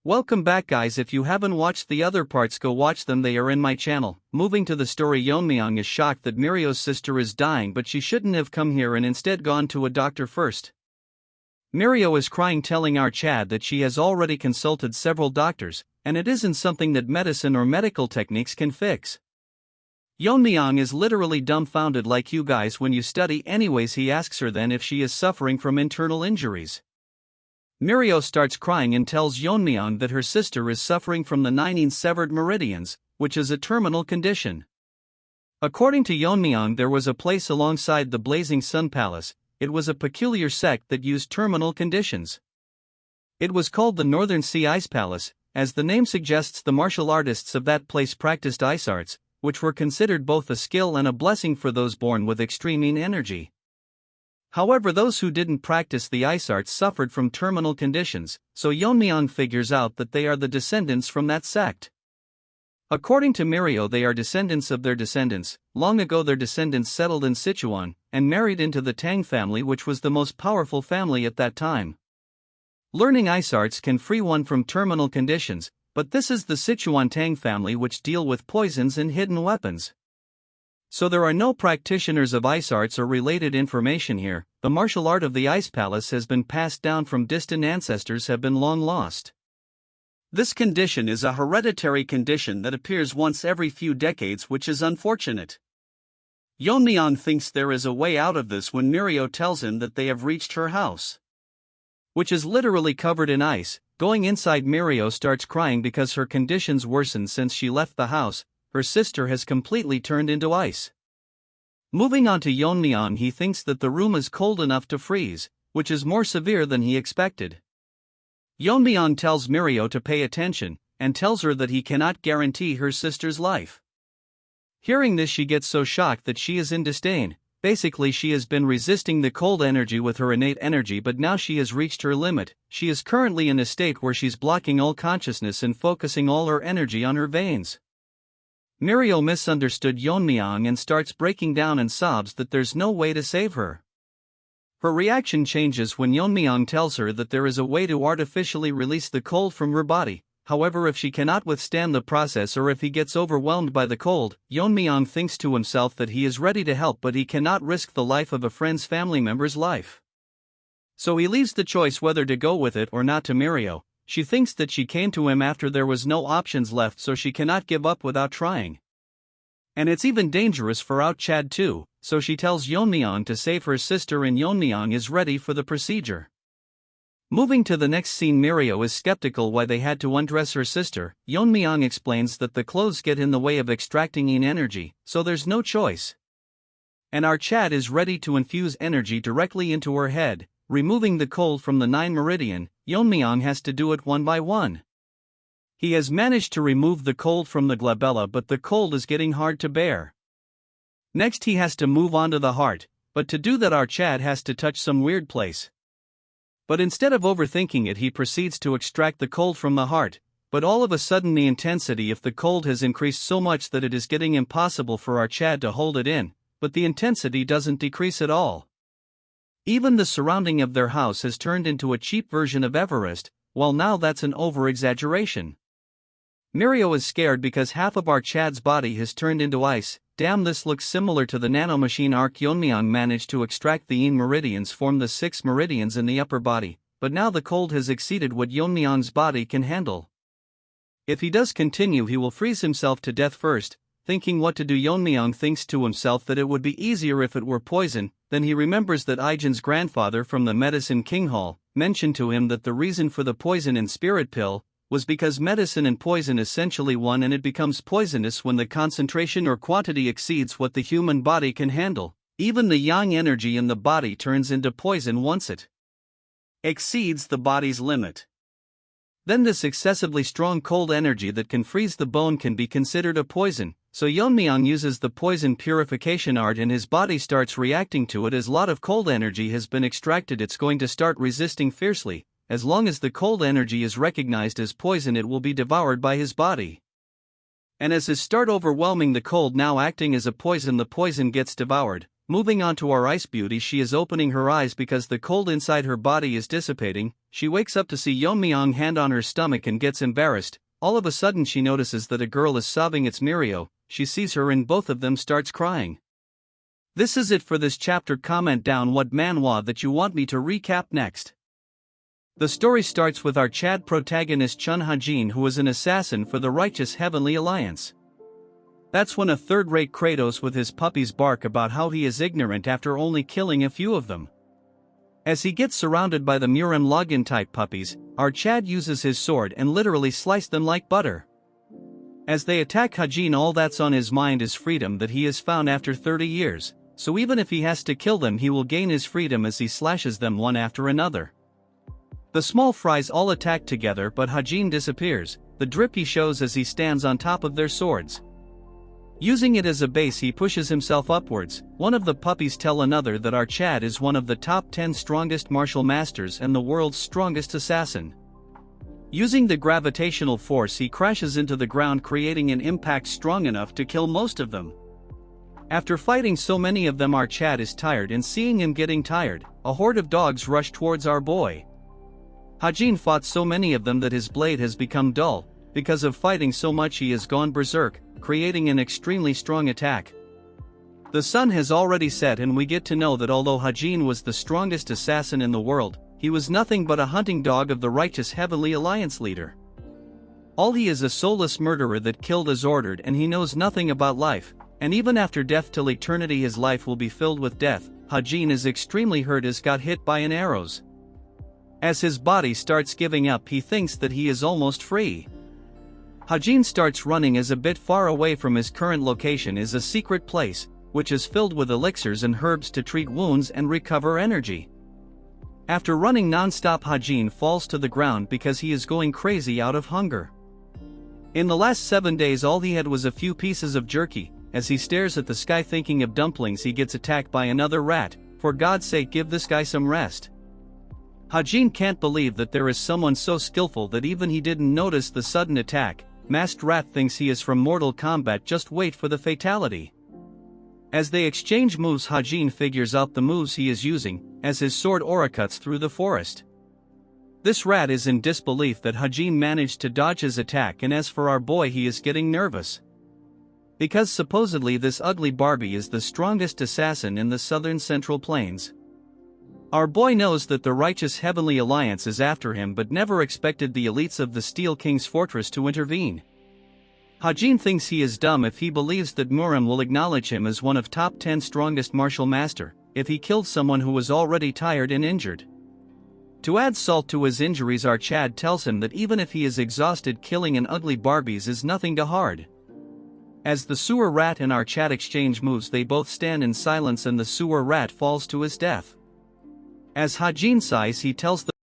Welcome back guys, if you haven't watched the other parts go watch them, they are in my channel. Moving to the story, Yeon-myeong is shocked that Mirio's sister is dying, but she shouldn't have come here and instead gone to a doctor first. Mirio is crying, telling our Chad that she has already consulted several doctors, and it isn't something that medicine or medical techniques can fix. Yeon-myeong is literally dumbfounded, like you guys when you study. Anyways, he asks her then if she is suffering from internal injuries. Mirio starts crying and tells Yeon-myeong that her sister is suffering from the 9 severed meridians, which is a terminal condition. According to Yeon-myeong, there was a place alongside the Blazing Sun Palace. It was a peculiar sect that used terminal conditions. It was called the Northern Sea Ice Palace. As the name suggests, the martial artists of that place practiced ice arts, which were considered both a skill and a blessing for those born with extreme energy. However, those who didn't practice the ice arts suffered from terminal conditions, so Yeon-myeong figures out that they are the descendants from that sect. According to Mirio, they are descendants of their descendants. Long ago their descendants settled in Sichuan, and married into the Tang family, which was the most powerful family at that time. Learning ice arts can free one from terminal conditions, but this is the Sichuan Tang family, which deal with poisons and hidden weapons. So there are no practitioners of ice arts or related information here. The martial art of the Ice Palace has been passed down from distant ancestors, have been long lost. This condition is a hereditary condition that appears once every few decades, which is unfortunate. Yeon-myeong thinks there is a way out of this when Mirio tells him that they have reached her house, which is literally covered in ice. Going inside, Mirio starts crying because her conditions worsened since she left the house. Her sister has completely turned into ice. Moving on to Yeon-myeong, he thinks that the room is cold enough to freeze, which is more severe than he expected. Yeon-myeong tells Mirio to pay attention, and tells her that he cannot guarantee her sister's life. Hearing this, she gets so shocked that she is in disdain. Basically, she has been resisting the cold energy with her innate energy, but now she has reached her limit. She is currently in a state where she's blocking all consciousness and focusing all her energy on her veins. Mirio misunderstood Yeon-myeong and starts breaking down and sobs that there's no way to save her. Her reaction changes when Yeon-myeong tells her that there is a way to artificially release the cold from her body. However, if she cannot withstand the process, or if he gets overwhelmed by the cold, Yeon-myeong thinks to himself that he is ready to help, but he cannot risk the life of a friend's family member's life. So he leaves the choice whether to go with it or not to Mirio. She thinks that she came to him after there was no options left, so she cannot give up without trying. And it's even dangerous for our Chad too, so she tells Yeon-myeong to save her sister, and Yeon-myeong is ready for the procedure. Moving to the next scene, Mirio is skeptical why they had to undress her sister. Yeon-myeong explains that the clothes get in the way of extracting energy, so there's no choice. And our Chad is ready to infuse energy directly into her head, removing the cold from the 9 meridian. Yeon-myeong has to do it one by one. He has managed to remove the cold from the glabella, but the cold is getting hard to bear. Next he has to move on to the heart, but to do that our Chad has to touch some weird place. But instead of overthinking it, he proceeds to extract the cold from the heart, but all of a sudden the intensity of the cold has increased so much that it is getting impossible for our Chad to hold it in, but the intensity doesn't decrease at all. Even the surrounding of their house has turned into a cheap version of Everest, while now that's an over-exaggeration. Mirio is scared because half of our Chad's body has turned into ice. Damn, this looks similar to the nanomachine arc. Yeon-myeong managed to extract the meridians, form the 6 meridians in the upper body, but now the cold has exceeded what Yeon-myeong's body can handle. If he does continue, he will freeze himself to death first. Thinking what to do, Yeon-myeong thinks to himself that it would be easier if it were poison. Then he remembers that Ijin's grandfather from the Medicine King Hall mentioned to him that the reason for the poison in spirit pill was because medicine and poison essentially one, and it becomes poisonous when the concentration or quantity exceeds what the human body can handle. Even the yang energy in the body turns into poison once it exceeds the body's limit. Then this excessively strong cold energy that can freeze the bone can be considered a poison. So Yeon-myeong uses the poison purification art, and his body starts reacting to it. As a lot of cold energy has been extracted, it's going to start resisting fiercely. As long as the cold energy is recognized as poison, it will be devoured by his body. And as his start overwhelming the cold, now acting as a poison, the poison gets devoured. Moving on to our ice beauty, she is opening her eyes because the cold inside her body is dissipating. she wakes up to see Yeon-myeong hand on her stomach and gets embarrassed. All of a sudden she notices that a girl is sobbing. It's Mirio. She sees her and both of them starts crying. This is it for this chapter. Comment down what manhwa that you want me to recap next. The story starts with our Chad protagonist Chun Ha-jin, who is an assassin for the righteous Heavenly Alliance. That's when a third-rate Kratos with his puppies bark about how he is ignorant after only killing a few of them. As he gets surrounded by the Murem Login type puppies, our Chad uses his sword and literally slices them like butter. As they attack Ha-jin, all that's on his mind is freedom that he has found after 30 years, so even if he has to kill them he will gain his freedom as he slashes them one after another. The small fries all attack together but Ha-jin disappears, the drip he shows as he stands on top of their swords. Using it as a base he pushes himself upwards. One of the puppies tell another that our Chad is one of the top 10 strongest martial masters and the world's strongest assassin. Using the gravitational force he crashes into the ground, creating an impact strong enough to kill most of them. After fighting so many of them, our Chad is tired, and seeing him getting tired, a horde of dogs rush towards our boy. Ha-jin fought so many of them that his blade has become dull. Because of fighting so much he has gone berserk, creating an extremely strong attack. The sun has already set and we get to know that although Ha-jin was the strongest assassin in the world, he was nothing but a hunting dog of the righteous Heavenly Alliance leader. All he is a soulless murderer that killed as ordered, and he knows nothing about life, and even after death till eternity his life will be filled with death. Ha-jin is extremely hurt as got hit by an arrows. As his body starts giving up he thinks that he is almost free. Ha-jin starts running as a bit far away from his current location is a secret place, which is filled with elixirs and herbs to treat wounds and recover energy. After running non-stop Ha-jin falls to the ground because he is going crazy out of hunger. In the last 7 days all he had was a few pieces of jerky. As he stares at the sky thinking of dumplings he gets attacked by another rat. For God's sake, give this guy some rest. Ha-jin can't believe that there is someone so skillful that even he didn't notice the sudden attack. Masked Rat thinks he is from Mortal Kombat, just wait for the fatality. As they exchange moves Ha-jin figures out the moves he is using, as his sword aura cuts through the forest. This rat is in disbelief that Ha-jin managed to dodge his attack, and as for our boy he is getting nervous. Because supposedly this ugly Barbie is the strongest assassin in the southern central plains. Our boy knows that the righteous Heavenly Alliance is after him but never expected the elites of the Steel King's fortress to intervene. Ha-jin thinks he is dumb if he believes that Murem will acknowledge him as one of top 10 strongest martial master, if he killed someone who was already tired and injured. To add salt to his injuries, our Chad tells him that even if he is exhausted, killing an ugly Barbies is nothing to hard. As the sewer rat and our Chad exchange moves they both stand in silence and the sewer rat falls to his death. As Ha-jin sighs he tells the